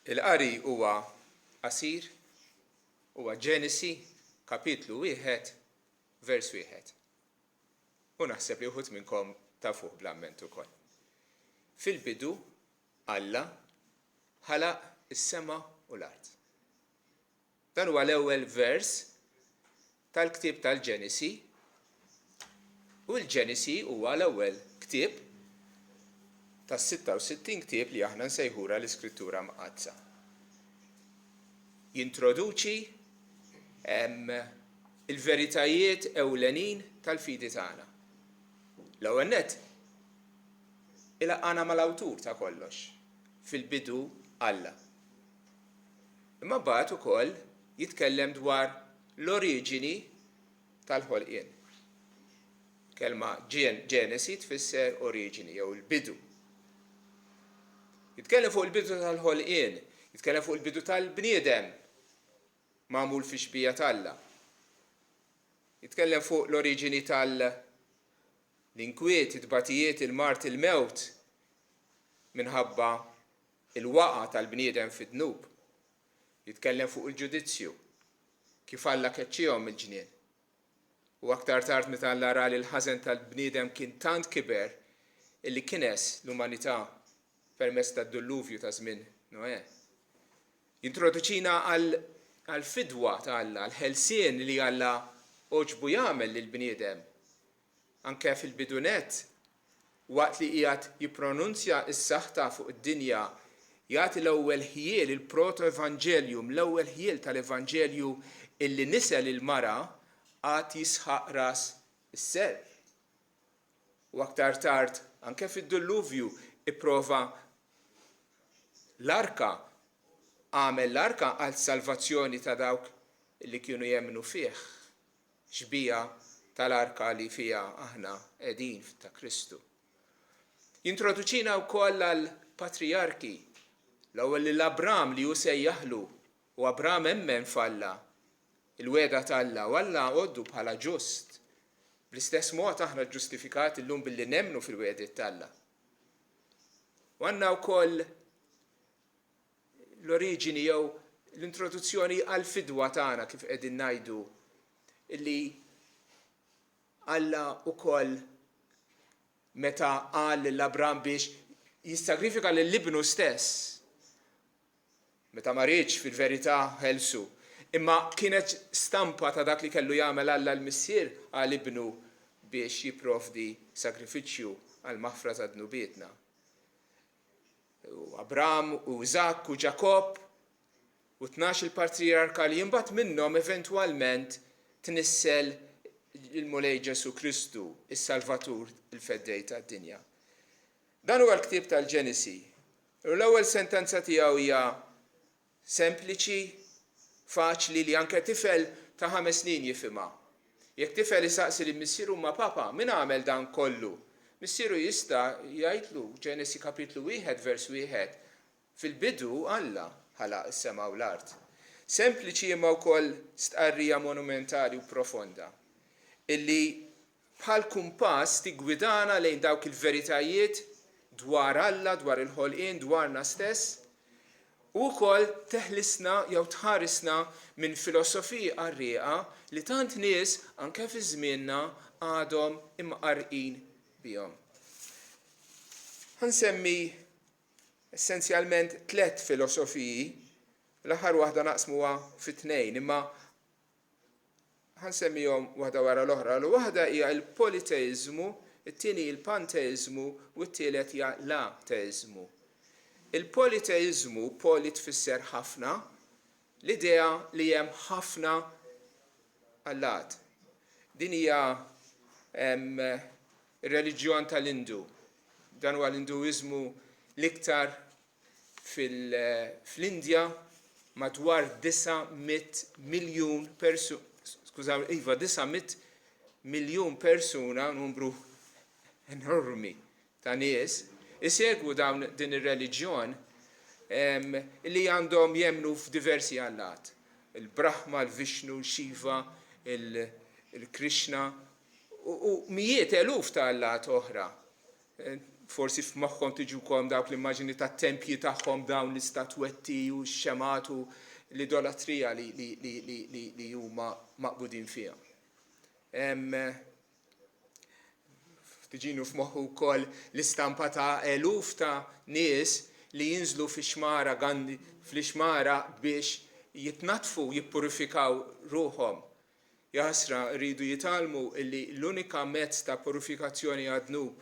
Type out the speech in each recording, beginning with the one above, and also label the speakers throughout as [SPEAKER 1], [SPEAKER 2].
[SPEAKER 1] Il-qari huwa qasir, huwa Ġenesi, kapitlu 1, vers 1. U naħseb li wħud minnkom tafuh bl-amment ukoll. Fil-bidu Alla ħalaq is-sema u l-art. Dan huwa l-ewwel vers tal-ktieb tal-Ġenesi, u l-Ġenesi huwa l-ewwel ktieb tas-66 ktieb li aħna nsejħura l-Iskrittura Mqazza. Jintroduċi il-veritajiet ewlenin tal-fidi tagħna. L-ewwel nett ilaqqana mal-awtur ta' kollox, fil-bidu Alla. Imma mbagħad ukoll jitkellem dwar l-oriġini tal-ħolqien. Kelma Ġenesi tfisser oriġini jew il-bidu. Jitkellem fuq il-bidu tal-ħolqien, jitkellem fuq il-bidu tal-bniedem magħmul fi xbija t'Alla. Jitkellem fuq l-oriġini tal-inkwiet, it-tbatijiet, il-mart, il-mewt minħabba il-waqa tal-bniedem fid-dnub. Jitkellem fuq il-ġudizzju, kif Alla keċċihom il-ġnien. U aktar tard meta Alla ra li l-ħażen tal-bniedem kien tant kiber illi kines l-umanità permezz tad-dilluvju ta' żmien Noè. Jintroduċina għall-fidwa ta' Alla, għall-ħelsien li Alla oġbu jagħmel lill-bniedem. Anke fil-bidunet, waqt li qiegħed jippronunzja s-saħħa fuq id-dinja, jagħti l-ewwel ħiel il-proto-evanġeljum, l-ewwel ħiel tal-Evanġelju illi nisel il-mara għad jisħaq ras is-selb. U aktar tard, anke fid-dilluvju, ipprova l-arka, għamel l-arka għal salvazzjoni ta' dawk li kienu jemmnu fih. Xbija tal-arka li fiha aħna qegħdin ta' Kristu. Jintroduċina wkoll għall-patriarki. L-ewwel l-Abram li hu sejjaħlu u Abram emmen f'Alla il-weda t'Alla u Alla għoddu bħala ġust. Bl-istess mod aħna ġustifikati llum billi nemmnu fil-wediet t'Alla. U għandna wkoll l-oriġini jew l-introduzzjoni għall-fidwa tagħna kif qegħdin ngħidu illi Alla wkoll meta qal l-Abram biex jissagrifika lill-ibnu stess. Meta ma rridx fil-verità ħelsu, imma kienet stampa ta' dak li kellu jagħmel Alla l-missier għal ibnu biex jipprovdi sagrifiċċju għal maħfra ta' dnubietna. Abram u Iżak u Ġakob u 12 il-patriarka li imbagħad minnhom eventwalment tnissel il-mulej Ġesu Kristu, is-Salvatur, il-feddej tad-dinja. Dan huwa l-ktieb tal-Ġenesi. L-ewwel sentenza tiegħu hija sempliċi, faċli li anke tifel ta' 5 snin jifhimha. Jekk tifel isaqsi li missieru ma' papa, min għamel dan kollu? Missieru jista' jgħidlu Ġenesi kapitlu 1 vers 1. Fil-bidu Alla ħalaq is-sema u l-art. Sempliċi imma wkoll stqarrija monumentali u profonda illi bħal kumpass tigwidana lejn dawk il-veritajiet dwar Alla, dwar il-ħolqien, dwarna stess, u wkoll teħlisna jew tħarisna minn filosofiji qarrieqa li tant nies anke fi żmienna għadhom imqarqin bihom. Ħansemmi essenzjalment 3 filosofiji, l-aħħar waħda naqsmuha fi 2, imma ħansemmihom waħda wara l-oħra. L-waħda hija l-politeizmu, it-tieni il-panteizmu u t-tielet hija l-ateizmu. Il-politeizmu, poli tfisser ħafna, l-idea li hemm ħafna Allat. Din hija ir-reliġjon tal-Indu. Dan huwa l-Induiżmu l-iktar fl-Indja madwar 900 miljun persuna. Skużaw, 900 miljun persuna, numru enormi ta' nies, isegwu dawn din ir-reliġjon li għandhom jemmnu f'diversi Allat. Il-Brahma, il-Vishnu, il-Shiva, il-Krishna u mijiet eluf ta' Allat oħra. forsi f'moħħhom tiġukom dawk l-immaġini tat-tempji tagħhom dawn l-istatwetti u x-xemat u l-idolatrija li huma maqbudin fiha. Tiġinu f'moħħu wkoll l-istampa ta' eluf ta' nies li jinżlu fix-xmara Gandhi fl-ixmara biex jitnatfu, jippurifikaw ruhom. Jasra rridu jitalmu li l-unika mezz ta' purifikazzjoni għad-dnub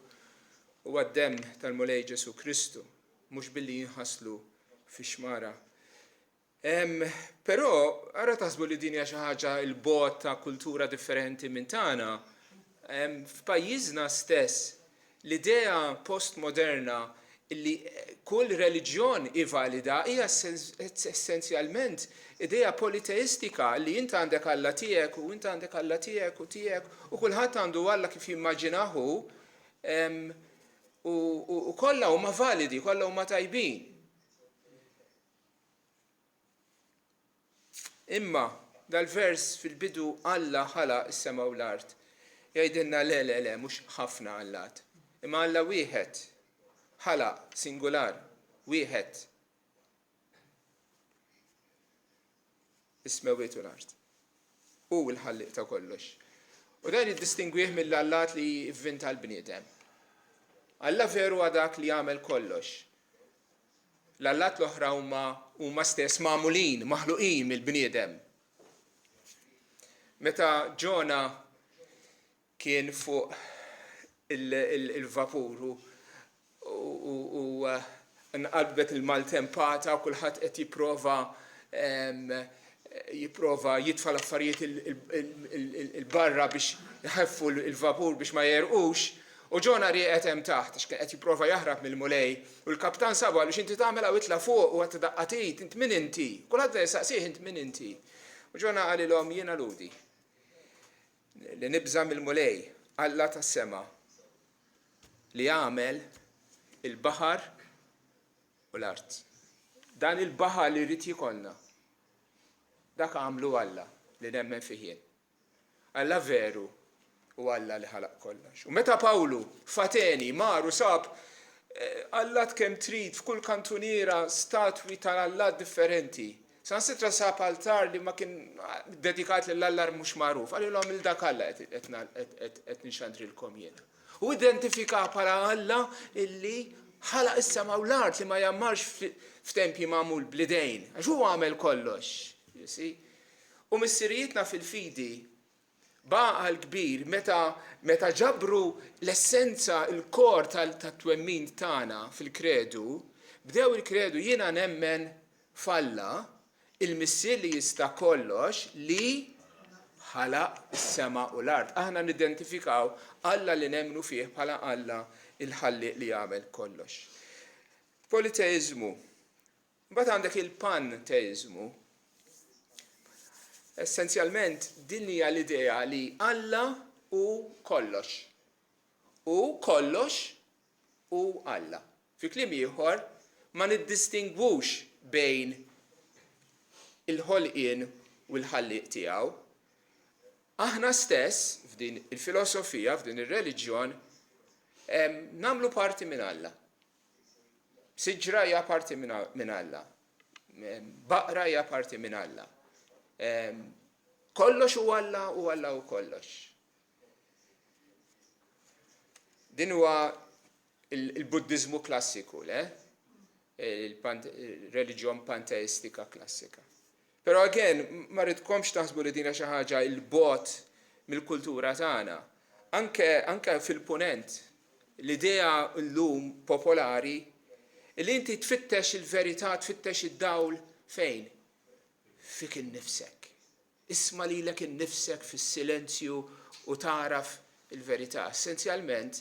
[SPEAKER 1] huwa d-demm tal-Mulej Ġesu Kristu, mhux billi jinħaslu fix-xmara. Però ara taħsbu li din hija xi ħaġa l-bogħod ta' kultura differenti minn tagħna. F'pajjiżna stess l-idea postmoderna li kull reliġjon ivalida hija essenzjalment idea politeistika li int għandek Alla tiegħek u int għandek Alla tiegħek u tiegħek u kulħadd għandu Alla kif jimmaġinahu u kollha huma validi, kollha huma tajbin. Imma dal-vers fil-bidu Alla ħalaq is-sema u l-art. Jgħidilna le, mhux ħafna Allat. Imma Alla wieħed ħalaq singular, wieħed. Is-semawiet u l-art. U l-ħalliq ta' kollox. U dan jiddistingwih mill-Allat li jivvinta l-bniedem. Alla veru dak li jagħmel kollox. L-Allat l-oħra huma stess magħmulin, maħluqin mill-bniedem. Meta Ġona kien fuq il-vapur u nqalbet il-maltempata u kulħadd qed jipprova jitfa' l-affarijiet il-barra biex jħeffu il-vapur biex ma jerqux, u Ġona rieqet hemm taħt għax kien qed jipprova jaħrab mill-mulej, u l-kaptan sabu għaliex inti tagħmel hawn itla' fuq u qed daqqatit, int min inti? Kulħadd saqsih int min inti? U Ġona qalilhom jiena ludi li nibża mill-mulej Alla tas-sema li għamel il-baħar u l-art. Dan il-baħar li rrid jkollna. Dak għamlu Alla li nemmen fih jien. Alla veru u Alla li ħalaq kollox. U meta Pawlu fateni maru sab Alla kemm trid f'kull kantuniera statwi tal-Alla differenti. Sansitra sab altar li ma kien dedikat lill-Allar mhux magħruf. Għalilhom il-dak Alla qed nixandrilkom jiena. U identifika bħala Alla illi ħalaq is-sema u l-art li ma jammarx f'tempji magħmul bl-idejn. Għax huwa għamel kollox. U missirietna fil-fidi baqa l-kbir meta ġabru l-essenza, il-kor tat-twemmin tagħna fil-kredu, bdew il-kredu jiena nemmen f'Alla il-missier li jista' kollox li ħalaq is-sema u l-art. Aħna nidentifikaw Alla li nemmnu fih bħala Alla il-ħalliq li jagħmel kollox. Politeizmu. Mbagħad għandek il-panteizmu. Essenzjalment din hija l-idea li Alla u kollox. U kollox u Alla. Fi kliem ieħor ma niddistingwux bejn il-ħolqien u l-ħalliq tiegħu. Aħna stess f'din il-filosofija, f'din ir-reliġjon, nagħmlu parti minn Alla. Siġra hija parti minn Alla. Baqra hija parti minn Alla. Kollox u Alla u kollox. Din huwa il-Buddiżmu klassiku, il-reliġjon panteistika klassika. Però again, ma rridkomx taħsbu li dina xi ħaġa il-bot mill-kultura tagħna. Anke fil-punent, l-idea llum popolari li inti tfittex il-verità, tfittex id-dawl fejn? Fik innifsek. Isma' lilek innifsek fis-silenzju u taraf il-verità. Essenzjalment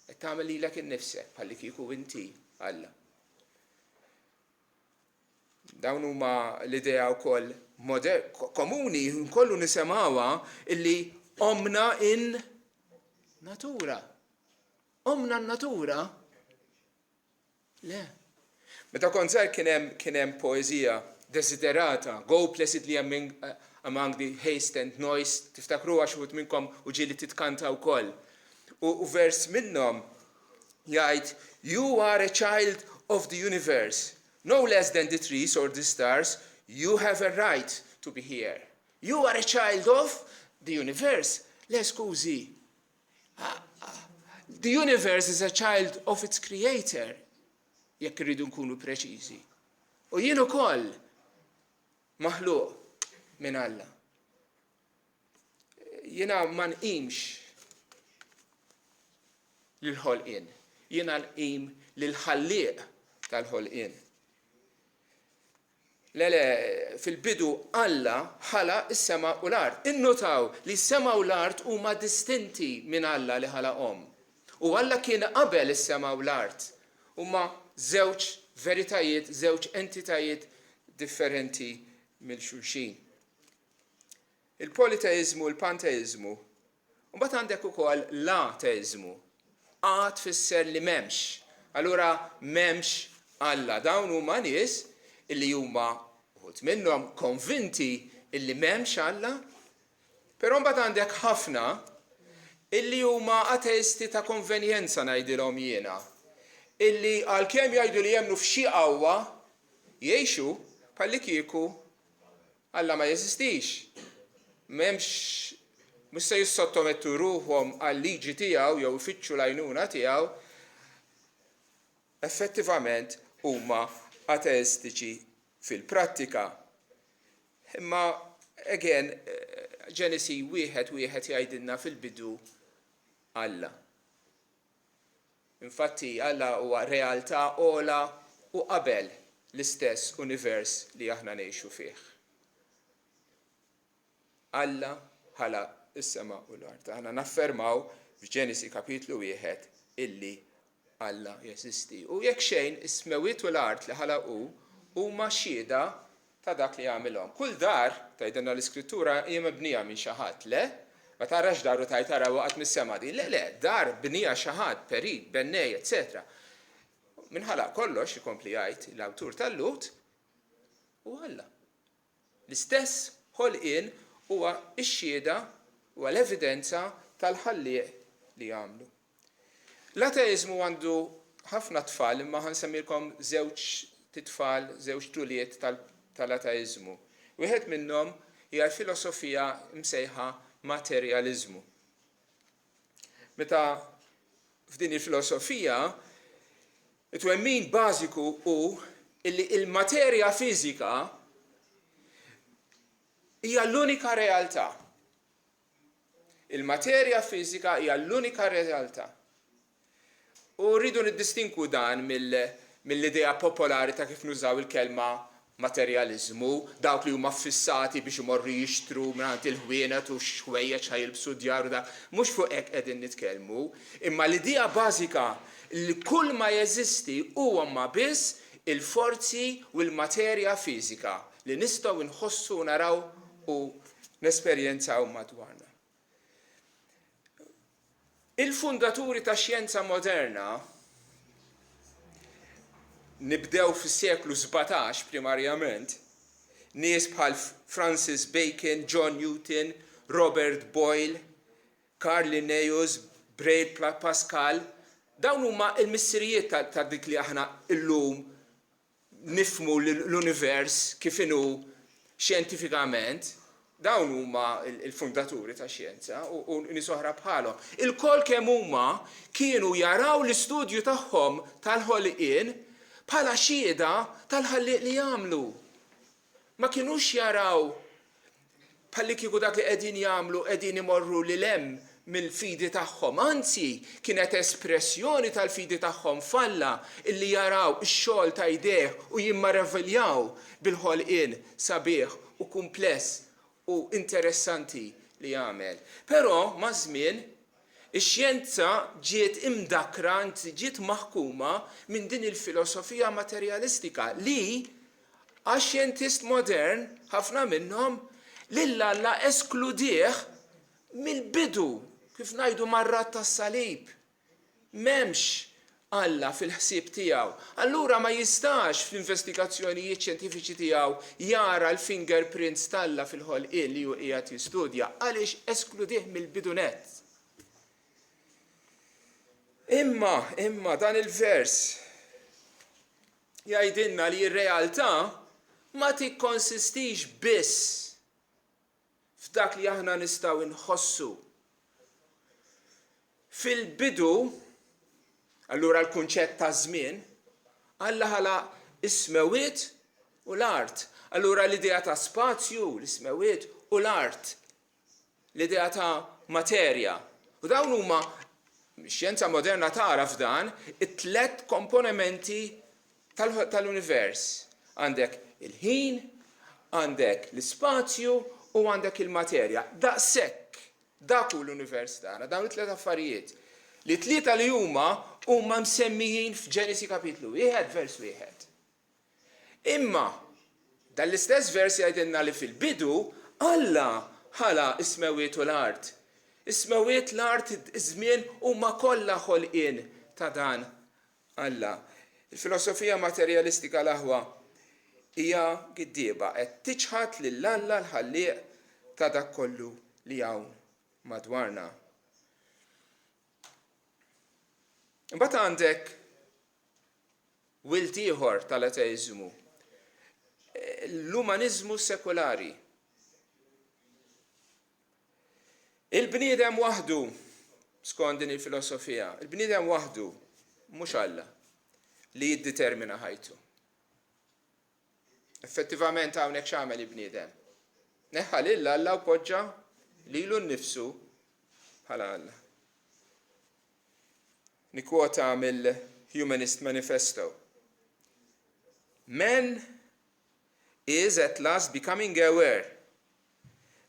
[SPEAKER 1] qed tagħmel lilek innifsek bħalli kieku inti Alla. Dawn huma l-idea wkoll komuni nkollu nisemgħuha illi omna in natura. Omna n-natura? Le. Meta kont żgħir kien hemm poeżija desiderata, go placidly among the haste and noise, tiftakruha xi wħud minnkom u ġieli titkanta wkoll. U vers minnhom jgħid, you are a child of the universe, no less than the trees or the stars, you have a right to be here. You are a child of the universe. Le skużi. The universe is a child of its creator, jekk irridu nkunu preċiżi. U jien ukoll maħluq minn Alla. Jiena ma nqimx lill-ħolqien. Jiena nqim lill-ħallieq tal-ħolqien. Le, fil-bidu Alla ħalaq is-sema u l-art. Innotaw li s-sema u l-art huma distinti minn Alla li ħalaqhom. U Alla kien qabel is-sema u l-art. Huma żewġ veritajiet, żewġ entitajiet differenti mill-xulxin. Il-politeizmu, il-panteizmu. U mbagħad għandek ukoll l-ateizmu. A tfisser li m'hemmx. Allura m'hemmx Alla. Dawn huma nies illi huma uħud minnhom konvinti illi m'hemmx Alla, però mbagħad għandek ħafna illi huma ateisti ta' konvenjenza ngħidilhom jiena, illi għalkemm jgħidu li jemmnu f'xi qawwa jgħixu bħalli kieku Alla ma jeżistix. M'hemmx mhux se jissottomettu ruhom għal-liġi tiegħu jew ifittxu l-għajnuna tiegħu, effettivament huma ateistiċi fil-prattika. Imma again, Ġenesi wieħed jgħidilna fil-bidu Alla. Infatti Alla huwa realtà ogħla u qabel l-istess univers li aħna ngħixu fih. Alla ħalaq is-sema u l-art. Aħna naffermaw f'Ġenesi kapitlu 1 illi Alla jeżisti. U jekk xejn is-smewiet u l-art li ħalaqu huma xhieda ta' dak li jagħmilhom. Kull dar tgħidilna l-Iskrittura hija mibnija minn xi ħadd, le? Ma tarax dar u tajt tara waqgħet mis-sema din. Le, dar bnija xi ħadd, perid, bennej, etc. Min ħalaq kollox ikompli jgħid l-awtur tal-Lut u Alla. L-istess ħolqien huwa x-xhieda huwa l-evidenza tal-ħallieq li jagħmlu. L-ateizmu għandu ħafna tfal, imma ħansemmilkom żewġ titfal, żewġ tuliet tal-ateizmu. Wieħed minnhom hija l-filosofija msejħa materjaliżmu. Meta f'din il-filosofija it-twemmin bażiku hu illi il-materja fiżika hija l-unika realtà. Il-materja fiżika hija l-unika realtà. U rridu niddistinku dan mill-idea popolari ta' kif nużaw il-kelma materjaliżmu, dawk li huma fissati biex imorru jixtru mingħand il-ħwienet u xwejjeġ ħajilbsu djar u dak. Mhux fuq hekk qegħdin nitkellmu, imma l-idea bażika li kull ma jeżisti huwa ma biss il-forzi u l-materja fiżika li nistgħu nħossu naraw u nesperjenzaw madwarna. Il-fundaturi ta' xjenza moderna nibdew fis-seklu 17 primarjament, nies bħal Francis Bacon, John Newton, Robert Boyle, Carl Linnaeus, Blaise Pascal, dawn huma l-missirijiet ta' dik li aħna illum nifhmu l-univers kif inhu xjentifikament. Dawn huma il-fundaturi ta' xjenza u nies oħra bħalhom. Il-kol kemm huma kienu jaraw l-istudju tagħhom tal-ħolqien bħala xhieda tal-ħallieq li jagħmlu. Ma kinux jaraw bħalli kieku dak li qegħdin jagħmlu qegħdin imorru lil hemm mill-fidi tagħhom. Anzi, kienet espressjoni tal-fidi tagħhom falla illi jaraw ix-xogħol ta' jdeh u jimmaravilljaw bil-ħolqien sabiħ u kumpless u interessanti li jagħmel. Però ma' żmien ix-xjenza ġiet imdakra, ġiet maħkuma minn din il-filosofija materjalistika li għax-xjentist modern ħafna minnhom lil Alla eskludih mill-bidu kif ngħidu mar-rat tas-salib. M'hemmx Alla fil-ħsieb tiegħu. Allura ma jistax fl-investigazzjonijiet xjentifiċi tiegħu jara l-fingerprints tal-Alla fil-ħolqien li hu qiegħed jistudja għaliex eskludih mill-bidu nett. Imma dan il-vers jgħidilna li r-realtà ma tikkonsistix biss f'dak li aħna nistgħu nħossu. Fil-bidu, allura l-kunċett ta' żmien, Alla ħalaq is-smewiet u l-art. Allura l-idea ta' spazju, l-ismewiet u l-art. L-idea ta' materja. U dawn huma xjenza moderna tara f'dan it-tlet komponimenti tal-univers. Għandek il-ħin, għandek l-ispazju u għandek il-materja. Daqshekk, dak hu l-univers tagħna, dawn it-tlet affarijiet. Li tlieta li huma msemmijin f'Ġenesi kapitlu 1 vers 1. Imma dal-istess vers jgħidilna li fil-bidu Alla ħala is-smewiet u l-art. Is-smewiet l-art iż-żmien huma kollha ħolqien ta' dan Alla. Il-filosofija materjalistika l-aħwa hija giddieba qed tiċħad lil Alla l-ħallieq ta' dak kollu li hawn madwarna. Imbagħad għandek wilt ieħor tal-ateiżmu, l-umaniżmu sekolari. Il-bniedem waħdu, skont din il-filosofija, il-bniedem waħdu, mhux Alla, li jiddetermina ħajtu. Effettivament hawnhekk x'għamel il-bniedem. Neħħa lil Alla u poġġa lilu nnifsu bħala Alla. Nikwota mill-Humanist Manifesto. Man is at last becoming aware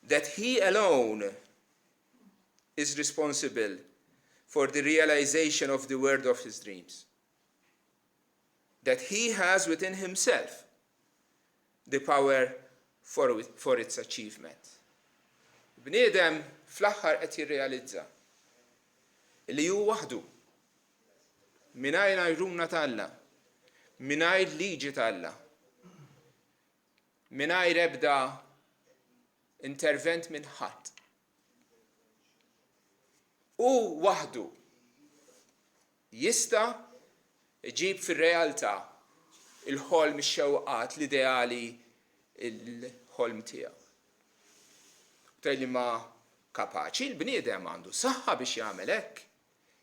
[SPEAKER 1] that he alone is responsible for the realization of the world of his dreams. That he has within himself the power for its achievement. Bniedem fl-aħħar qed jirrealizza li hu waħdu mingħajr għajruna tal-Alla, mingħajr liġi tal-Alla, mingħajr ebda intervent minn ħadd. U waħdu jista' iġib fir-realtà il-ħolm ix-xewqat l-ideali il-ħolm tiegħu. Tgħidli ma kapaċi l-bniedem għandu saħħa biex jagħmel hekk,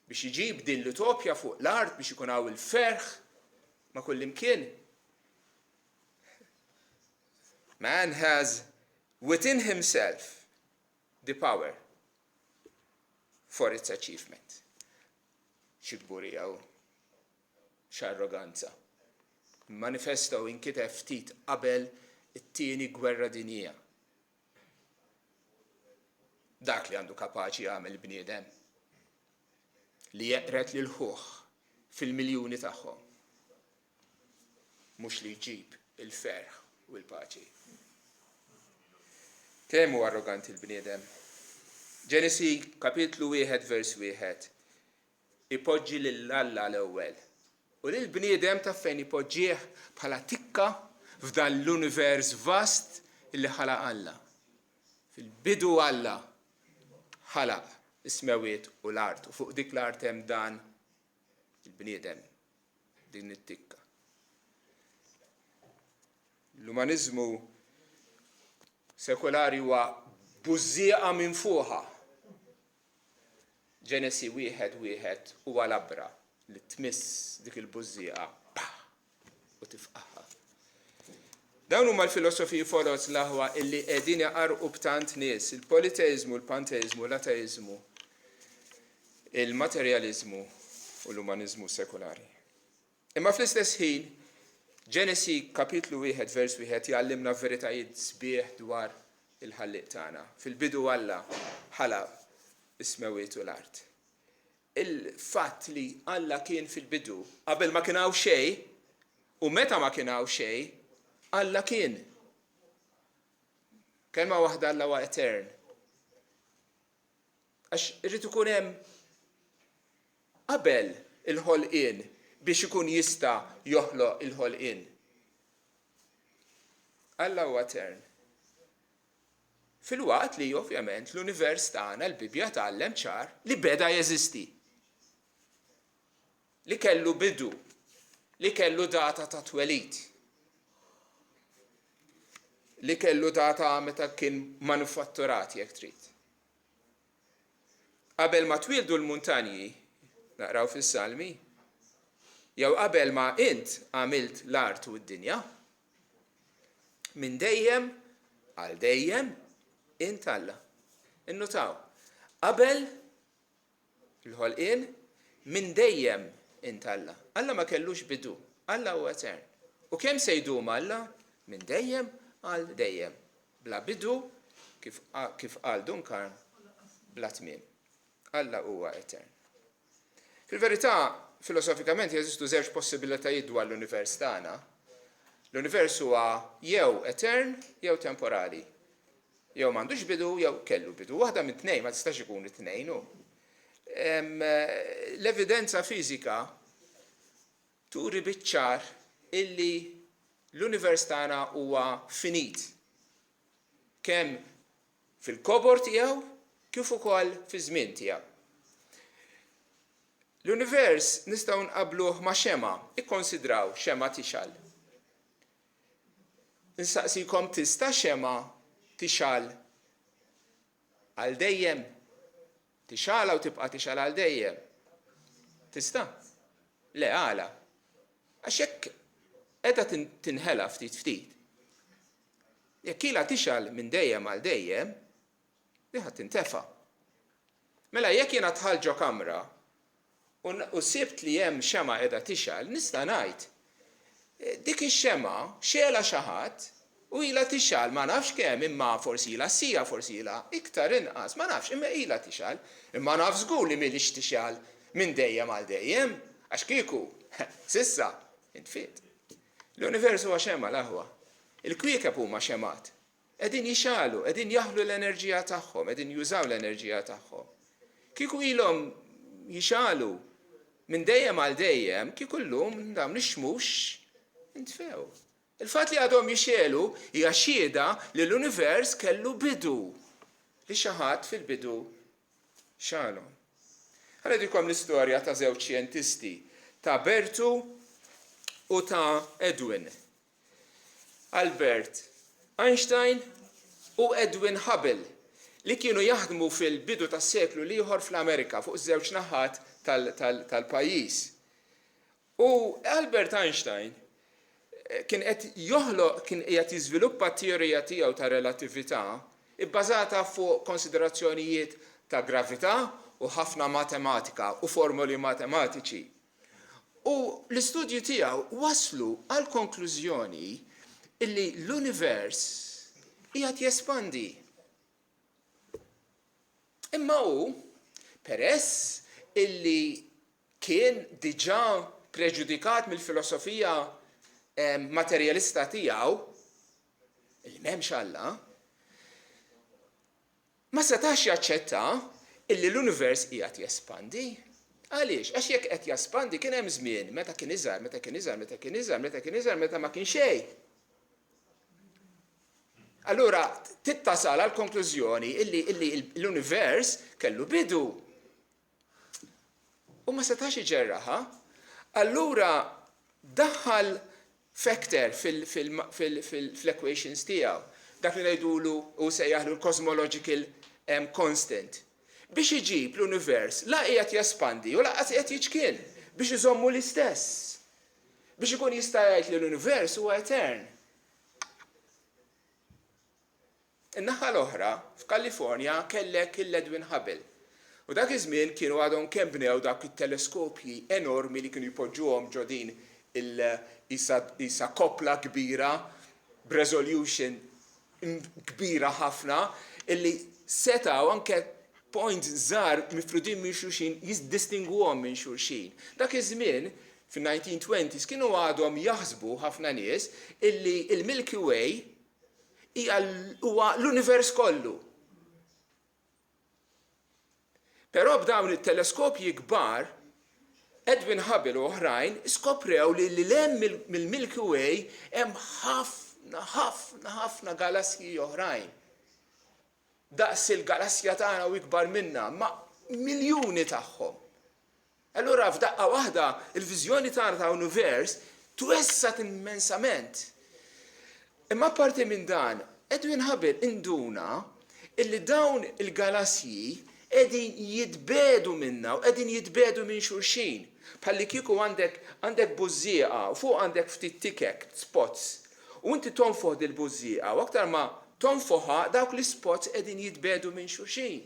[SPEAKER 1] biex iġib din l-utopja fuq l-art biex ikun hawn il-ferħ ma' kull imkien. Man has within himself the power for its achievement. X'gburija u x'arroganza. Manifesto inkiteb ftit qabel it-tieni gwerra dinjija. Dak li għandu kapaċi jagħmel bniedem li jeqret lil ħuħ fil-miljuni tagħhom. Mhux li jġib il-ferħ u l-paċi. Kemm hu arroganti l-bniedem. Ġenesi kapitlu 1 vers 1 ipoġġi lil Alla l-ewwel. U lil bniedem ta' fejn ipoġġih bħala tikka f'dan l-univers vast illi ħalaq Alla. Fil-bidu Alla ħalaq is-smewiet u l-art, u fuq dik l-art hemm dan il-bniedem, din it-tikka. L-umaniżmu sekolari huwa bużieqa minn fuqha. Ġenesi 1:1 huwa l-abra li tmiss dik il-bużieqa u tifqaħħa. Dawn huma l-filosofiji foros l-aħwa illi qegħdin jaqarqu b'tant nies, il-politeizmu, il-panteizmu, l-ateizmu, il-materjaliżmu u l-umaniżmu sekolari. Imma fl-istess ħin, Ġenesi kapitlu 1 vers 1 jgħallimna veritajiet sbieħ dwar il-ħalliq tagħna. Fil-bidu Alla ħalaq is-smewiet u l-art. Il-fatt li Alla kien fil-bidu qabel ma kien hawn xejn u meta ma kien hawn xejn, Alla kien. Kelma waħda Alla huwa etern. Għax irrid ikun hemm qabel il-ħolqien biex ikun jista' joħloq il-ħolqien. Alla huwa etern. Fil-waqt li ovvjament l-univers tagħna l-Bibja tgħallem ċar li beda jeżisti. li kellu bidu, li kellu data ta' twelid, li kellu data meta kien manufatturat jekk trid. Qabel ma twildu l-muntanji, naqraw fis-Salmi, jew qabel ma int għamilt l-art u d-dinja, minn dejjem għal dejjem int Alla. Innutaw, qabel l-ħolqien minn dejjem int Alla. Alla ma kellux bidu, Alla huwa etern. U kemm se jdum Alla? Minn dejjem għal dejjem. Bla bidu kif qal Duncan bla tmiem. Alla huwa etern. Fil-verità, filosofikament jeżistu żewġ possibilitajiet dwar l-univers tagħna. L-univers huwa jew etern jew temporali. Jew m'għandux bidu jew kellu bidu. Waħda minn tnejn ma tistax ikun it-tnejn hu. L-evidenza fiżika turi biċ-ċar illi l-univers tagħna huwa finit. Kemm fil-kobor tiegħu kif ukoll fi żmien tiegħu. L-univers nistgħu nqabbluh ma' xema, ikkonsidraw xema tixal. Nsaqsikom tista' xema tixal għal dejjem? Tixala u tibqa' tixal għal dejjem? Tista'? Le għala. Għax hekk qiegħda tinħela ftit ftit. Jekk ilha tixal minn dejjem għal dejjem, diħa tintefa'. Mela jekk jiena dħal ġo kamra u sibt li hemm xema qiegħda tixal, nista' ngħid dik ix-xema xela xi ħadd u ilha tixal ma nafx kemm imma forsi ilha sija forsi ilha iktar inqas, ma nafx imma ilha tixal, imma naf żgur li mhilix tixal minn dejjem għal dejjem, għax kieku sissa intfiet. L-univers huwa xema l-aħwa. Il-kwiekeb huma xemat. Qegħdin jixalu, qegħdin jaħlu l-enerġija tagħhom, qegħdin jużaw l-enerġija tagħhom. Kieku ilhom jixalu minn dejjem għal dejjem, kieku llum dawn ix-xmux intfew. Il-fatt li għadhom jixelu hija xhieda li l-univers kellu bidu. Li xi ħadd fil-bidu xalhom. Ħa ngħidilkom l-istorja ta' żewġ xjentisti, ta' Bertu u ta' Edwin. Albert Einstein u Edwin Hubble li kienu jaħdmu fil-bidu tas-seklu ieħor fl-Amerika fuq iż-żewġ naħat tal-pajjiż. U Albert Einstein kien qed jiżviluppa t-teorija tiegħu ta' relattività ibbażata fuq konsiderazzjonijiet ta' gravità u ħafna matematika u formuli matematiċi. U l-istudju tiegħu waslu għal konklużjoni illi l-univers qiegħed jespandi. Imma hu peress illi kien diġà preġudikat mill-filosofija materjalista tiegħu, illi m'hemmx Alla, ma setax jaċċetta illi l-univers qiegħed jespandi. Għaliex? Għax jekk qed jespandi kien hemm żmien meta kien iżgħar, meta ma kien xejn. Allura tittasal għal konklużjoni illi l-univers kellu bidu. U ma setax iġerraħa. Allura daħħal factor fil-equations tiegħu. Dak li ngħidulu u sejjaħlu l-cosmological constant. Biex iġib l-univers la qiegħed jespandi u laqas qiegħed jiġkien biex iżommu l-istess. Biex ikun jista' jgħid li l-univers huwa etern. In-naħa l-oħra, f'Kalifornja kellek il-Edwin Hubble. U dak iż-żmien kienu għadhom kemm bnew dak it-teleskopji enormi li kienu jpoġġuhom ġo din isa kopla kbira b'resolution kbira ħafna illi setgħu anke point żgħar mifrudin minn xulxin jiddistinguhom minn xulxin. Dak iż-żmien fin-1920s kienu għadhom jaħsbu ħafna nies illi il-Milky Way huwa l-univers kollu. Però b'dawn it-teleskopji kbar, Edwin Hubble u oħrajn skoprew li l-hemm mill-Milky Way hemm ħafna galassji oħrajn. Daqs il-galassja tagħna u ikbar minnha, ma' miljuni tagħhom. Allura f'daqqa waħda il-viżjoni tagħna ta' univers twessat immensament. Imma parti minn dan, Edwin Hubble induna illi dawn il-galassji qegħdin jitbedu minna u qegħdin jitbedu minn xulxin. Bħalli kieku għandek bużieqa u fuq għandek ftit tikek, spots. U inti tonfoħ dil-bużieqa u aktar ma tonfoħha dawk l-spots qegħdin jitbedu minn xulxin.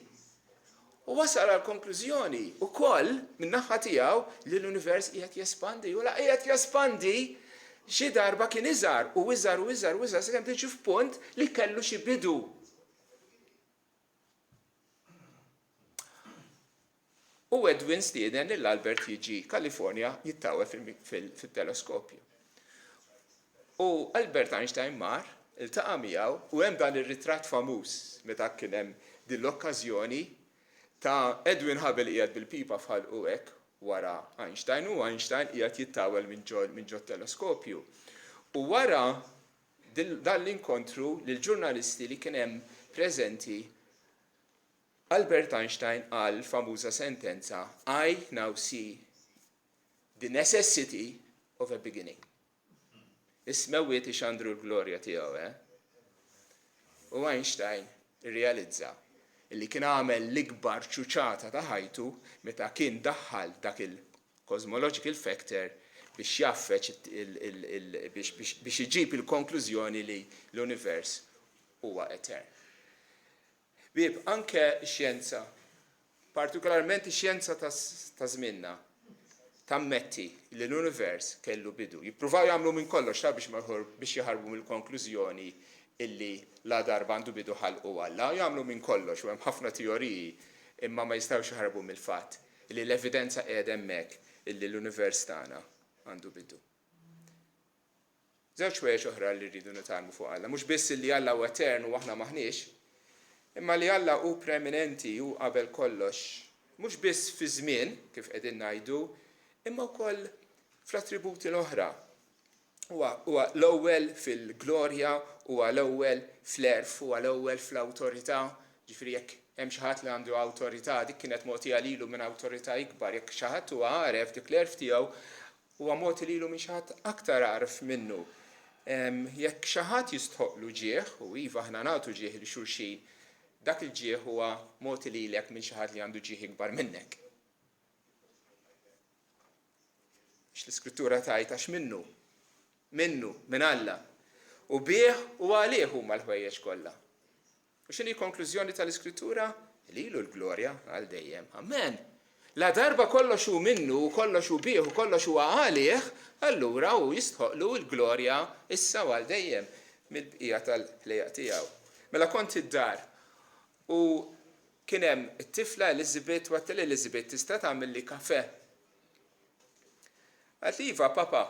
[SPEAKER 1] U wasal għal konklużjoni ukoll min-naħa tiegħu li l-univers qiegħed jespandi u la qiegħed jespandi xi darba kien iżgħar u iżgħar sakemm tiġi f'punt li kellu xi bidu. U Edwin stieden lill Albert jiġi Kalifornja jittawel fil-teleskopju. U Albert Einstein mar iltaqa' miegħu u hemm dan ir-ritratt famuż meta kien hemm din l-okkażjoni ta' Edwin Hubble qiegħed bil-pipa f'ħalqu hekk wara Einstein u Einstein qiegħed jittawel minn ġo teleskopju. U wara dan l-inkontru lill-ġurnalisti li kien hemm preżenti Albert Einstein qal famuża sentenza I now see the necessity of a beginning. Ismewwiet ixandru l-glorja tiegħu, U Einstein irrealizza illi kien għamel l-ikbar ċuċata ta' ħajtu meta kien daħħal dak il-cosmological factor biex jaffeċ biex iġib il-konklużjoni li l-univers huwa etern. Bib, anke x-xjenza, partikolarment x-xjenza ta' żmienna, tammetti li l-univers kellu bidu. Jippruvaw jagħmlu minn kollox biex jaħarbu mill-konklużjoni illi la darba għandu bidu ħalqu Alla, jagħmlu minn kollox u hemm ħafna teoriji imma ma jistgħux jaħarbu mill-fatt illi l-evidenza qiegħda hemmhekk illi l-univers tagħna għandu bidu. Żewġ wejjex oħra li rridu nitalmu fuq Alla, mhux biss illi Alla huwa etern u aħna maħniex, imma li Alla hu preeminenti hu qabel kollox, mhux biss fi żmien kif qegħdin ngħidu, imma wkoll fl-attributi l-oħra. Huwa l-ewwel fil-glorja, huwa l-ewwel fl-erf, huwa l-ewwel fl-awtorità, ġifieri jekk hemm xi ħadd li għandu awtorità, dik kienet mogħtija lilu minn awtorità ikbar, jekk xi ħadd huwa għaref dik l-erf tiegħu huwa mogħti lilu minn xi ħadd aktar għaref minnu. Jekk xi ħadd jistħoqlu ġieħ, u iva aħna nagħtu ġieħ li xulxin, dak il-ġieħ huwa mogħti lilek minn xi ħadd li għandu ġieħ ikbar minnek. L-Iskrittura tgħid għax minnu, minn Alla. U bih u għalih huma l-ħwejjeġ kollha. U x'inhi konklużjoni tal-Iskrittura? Lilu l-glorja għal dejjem. Amen. La darba kollox hu minnu, kollox hu bih u kollox huwa għalih, allura hu jistħoqlu l-glorja issa għal dejjem mill-bqija tal-ħlejjaq tiegħu. Mela kont id-dar u kien hemm it-tifla Elizabeth u għattel Elizabeth tista' tagħmilli kafè. Għalt iva, papa.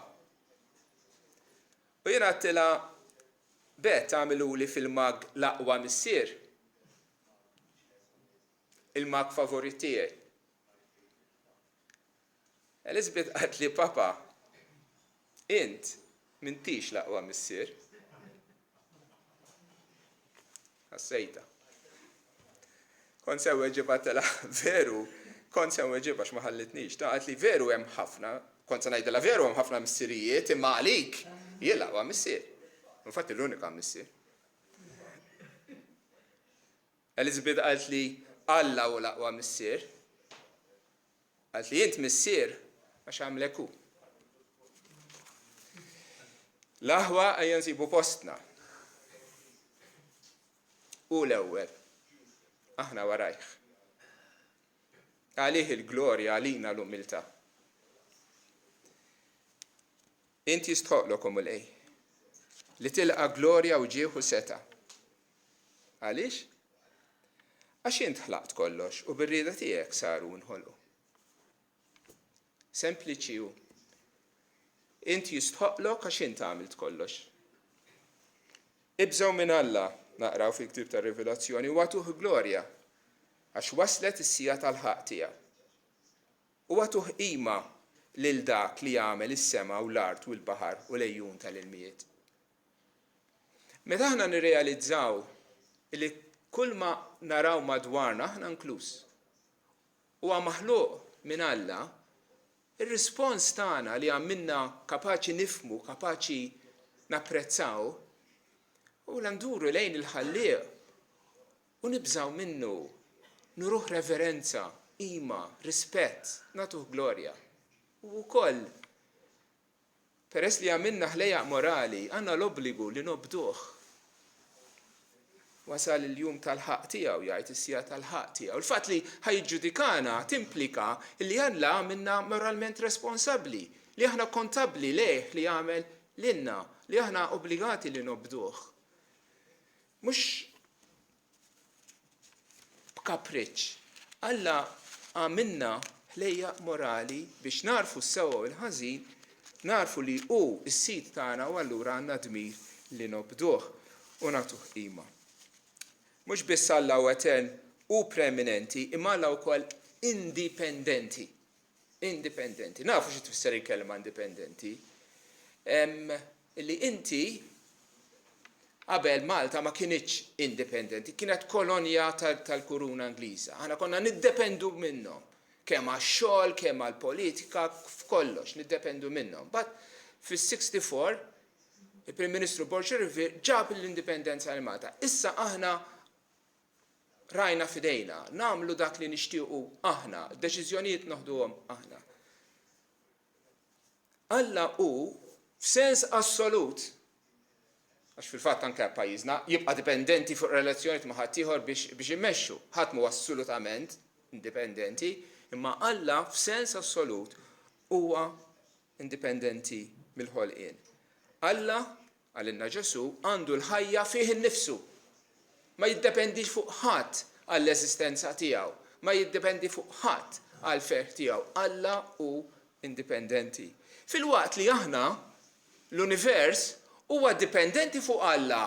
[SPEAKER 1] U jiena għattila bet għamiluli fil-mag l-aqwa missier. Il-mag favorit tiegħi. Elizabeth qalt li papa, int m'intix l-aqwa missier. Ħassejta. Kont sew ġibatela veru, kont sew ġibax ma ħallitnix. Ta' qalt li veru hemm ħafna, kont se ngħidilha veru hemm ħafna missirijiet imma għalik jien l-aqwa missier. Infatti l-unika missier. Elizabeth qalt li Alla hu l-aqwa missier. Qalt li int missier għax għamlek hu. L-aħwa ejja nsibu postna. U l-ewwel. Aħna warajh. Għalih il-glorja għalina l-umiltà. Inti jistħoqlokom l-ej. Li tilqa glorja u ġieħu seta. Għaliex? Għax int ħlaqt kollox u bir-rieda tiegħek saru nħolqu. Sempliċi hu. Inti jistħoqlok għax int għamilt kollox. Ibżgħu minn Alla naqraw fil-Ktieb tar-Rivelazzjoni u għatuh glorja għax waslet is-sija tal-ħaq tiegħu. U għatuh qima lil dak li jagħmel is-sema u l-art u l-baħar u l-ejjun tal-ilmijiet. Meta aħna nirrealizzaw li kull ma naraw madwarna aħna inkluż huwa maħluq minn Alla Ir-rispons tagħna li għamilna kapaċi nifmu, kapaċi napprezzaw, u l-nduru lejn il-ħallieq u nibżaw minnu, nuruh reverenza, ima, rispett, natuh glorja. U wkoll peress li għamilna ħlejjaq morali, għandna l-obbligu li nobduh. Wasal il-jum tal-ħaq tiegħu, jgħid is-sija tal-ħaq tiegħu. Il-fatt li ħajġġudikana timplika li Alla għamilna moralment responsabbli, li aħna kontabbli leh li jagħmel lilna, li aħna obbligati li nobduh. Mhux b'kapriċċ. Alla għamilna ħlejjaq morali biex narfu s-sewwa u l-ħażin, narfu li hu s-sit tagħna u allura għandna dmir li nobduh u nagħtuh qima. Mhux biss Alla u etern u preeminenti, imma Alla wkoll indipendenti. Indipendenti. Nafu xi tfisser il-kelma indipendenti. Li inti qabel Malta ma kienitx indipendenti, kienet kolonja tal-Kuruna Ingliża. Aħna konna niddependu minnhom. Kemm għax-xogħol, kemm għall-politika, f'kollox niddependu minnhom. But fis-64 il-Prim Ministru Borger ġab l-indipendenza għal Malta. Issa aħna rajna fidejna, nagħmlu dak li nixtiequ aħna, deċiżjonijiet noħduhom aħna. Alla hu f'sens assolut, għax fil-fatt anke pajjiżna jibqa' dipendenti fuq relazzjonijiet ma' ħadd ieħor biex immexxu, ħadd mhu assolutament indipendenti, imma Alla f'sens assolut huwa indipendenti mill-ħolqien. Alla għalilna Ġesu għandu l-ħajja fih innifsu. Ma jiddependix fuq ħadd għall-eżistenza tiegħu, ma jiddependi fuq ħadd għall-ferħ tiegħu. Alla hu indipendenti. Fil-waqt li aħna l-univers huwa dipendenti fuq Alla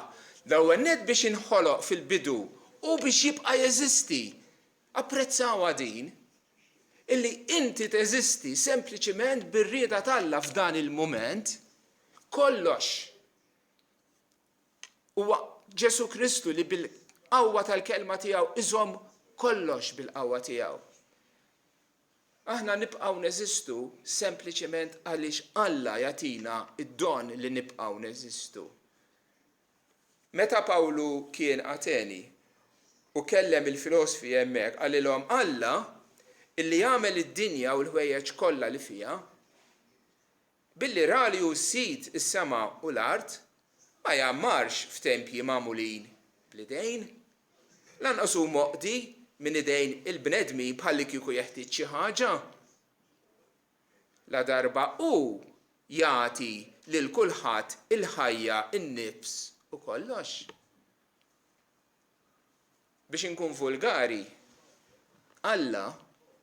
[SPEAKER 1] l-ewwel nett biex inħoloq fil-bidu u biex jibqa' jeżisti. Apprezzawha din illi inti teżisti sempliċiment bir-rieda t'Alla f'dan il-mument kollox. Huwa Ġesu Kristu li bil-qawwa tal-kelma tiegħu iżomm kollox bil-qawwa tiegħu. Aħna nibqgħu neżistu sempliċement għaliex Alla jagħtina id-don li nibqgħu neżistu. Meta Pawlu kien Ateni u kellem il-filosofi hemmhekk qalilhom Alla illi jagħmel id-dinja u l-ħwejjeġ kollha li fiha, billi rali u s-sid is-sema u l-art, ma jagħmmarx f'tempji magħmulin bl-idejn, lanqas hu moqdi minn idejn il-bnedmin bħalli kieku jeħtieġ xi ħaġa. La darba hu jagħti lil kulħadd il-ħajja, in-nifs u kollox. Biex inkun vulgari, Alla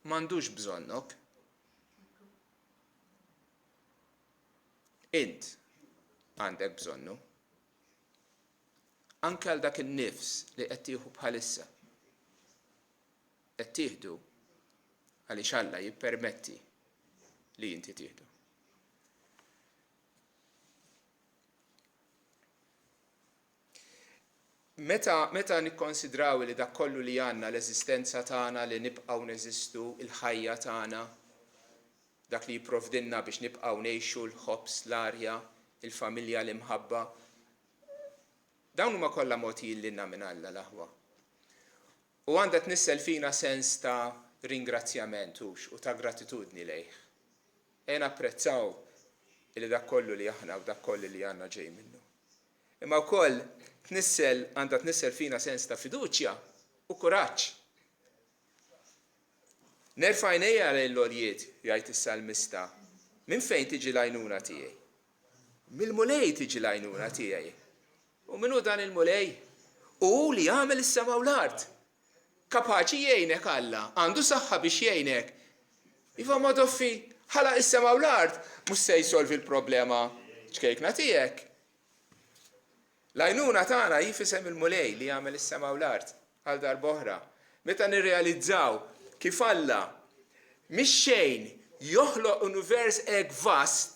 [SPEAKER 1] m'għandux bżonnok. Int għandek bżonnu. Anke għal dak in-nifs li qed tieħu bħalissa. Qed tieħdu għaliex Alla jippermetti li inti tieħdu. Meta nikkonsidraw li dak kollu li għandna l-eżistenza tagħna li nibqgħu neżistu, il-ħajja tagħna, dak li jipprovdilna biex nibqgħu ngħixu l-ħobs, l-arja, il-familja l-imħabba, dawn huma kollha mogħtijin lilna minn Alla l-aħwa. U għandha tnissel fina sens ta' ringrazzjament u ta' gratitudni lejh. Napprezzaw li dak kollu li aħna u dak kollu li għandna ġej minnu. Imma wkoll għandha tnissel fina sens ta' fiduċja u kuraġġ. Nerfa' għajnejja lejn l-għoljiet, jgħid is-salmista, minn fejn tiġi l-għajnuna tiegħi? Mill-mulej tiġi l-għajnuna tiegħi. U minnu dan il-mulej? U li għamel is-sema u l-art. Kapaċi jgħinek Alla, għandu saħħa biex jgħinek. Iva ma doffi ħalaq is-sema u l-art, mhux se jsolvi l-problema ċkejkna tiegħek. L-għajnuna tagħna jifisem il-mulej li għamel is-sema u l-art għal darba oħra. Meta nirrealizzaw kif Alla mix-xejn joħloq univers hekk vast,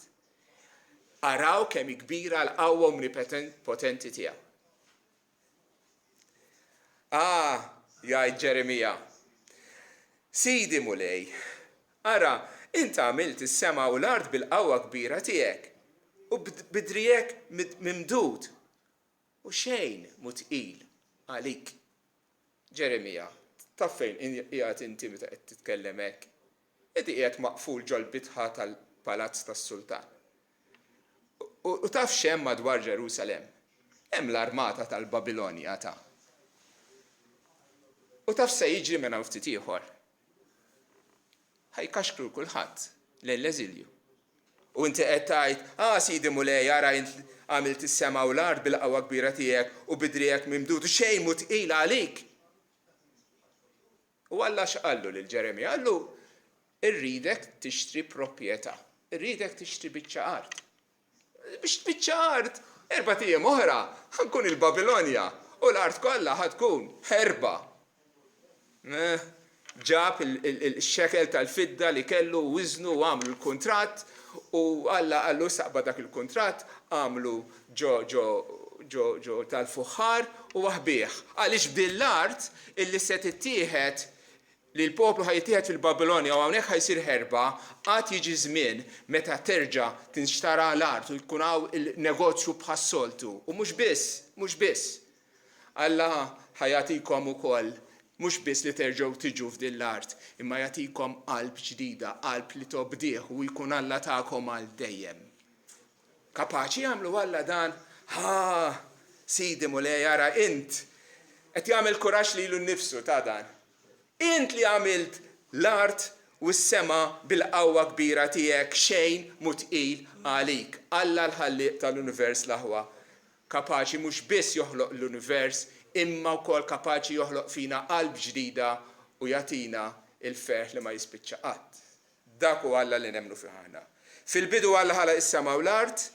[SPEAKER 1] araw kemm kbira l-qawwa omnipotenti tiegħu. Jgħid Ġeremija, Sidi mulej, ara, Inti għamilt is-sema u l-art bil-qawwa kbira tiegħek u bidrijek mimdud u xejn mu tqil għalik. Ġeremija, taf fejn qiegħed inti meta qed titkellem hekk? Inti qiegħed maqful ġol-bitħa tal-palazz tas-sultan. U taf x'hemm madwar Ġerusalemm? Hemm l-armata tal-Babilonja ta'. U taf se jiġri minn hawn ftit ieħor. Ħajkaxkru kulħadd lejn l-eżilju. U inti qed tgħid, Sidi Mulej, ara għamilt is-sema u l-art bil-qawwa kbira tiegħek u bidrijek mimdud u xejn mu tqil għalik. U Alla x'qallu lil Ġeremija? Qallu irridek tixtri proprjetà, irridek tixtri biċċa art. Biex biċċa art, 4 ijiem oħra ħankun il-Babilonja u l-art kollha ħadkun ħerba. Ġab il-xekel tal-fidda li kellu wiżnu u għamlu l-kuntratt u Alla għallu saqba dak il-kuntratt għamlu ġo tal-fuħħar u waħbieħ. Għaliex bdil l-art illi se tittieħed li l-poplu ħajtieħed fil-Babilonja u hawnhekk ħajsir ħerba, għad jiġi żmien meta terġa' tinxtara l-art u jkun hawn il-negozju bħas-soltu. U mhux biss. Alla ħajatikom ukoll mhux biss li terġgħu tiġu f'din l-art, imma jagħtikom qalb ġdida, qalb li tobdih u jkun Alla tagħkom għal dejjem. Kapaċi jagħmlu Alla dan? Sidi Mulej, ara int qed jagħmel kuraġġ lilu nnifsu ta' dan. Int li għamilt l-art u s-sema bil-qawwa kbira tiegħek xejn mu tqil għalik. Alla l-ħalliq tal-univers l-aħwa kapaċi mhux biss joħloq l-univers, imma wkoll kapaċi joħloq fina qalb ġdida u jagħtina il-ferħ li ma jispiċċa qatt. Dak huwa Alla li nemmnu fih aħna. Fil-bidu Alla ħalaq is-sema u l-art,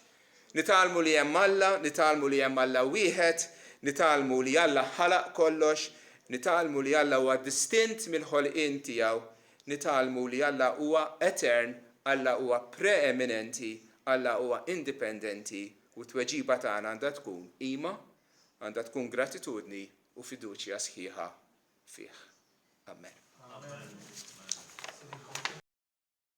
[SPEAKER 1] nitalmu li hemm Alla, nitalmu li hemm Alla wieħed, nitalmu li Alla ħalaq kollox, nitalmu li Alla huwa distint mill-ħolqien tiegħu, nitalmu li Alla huwa etern, Alla huwa preeminenti, Alla huwa indipendenti u t-tweġiba tagħna għandha tkun qima, għandha tkun gratitudni u fiduċja sħiħa fih. Amen.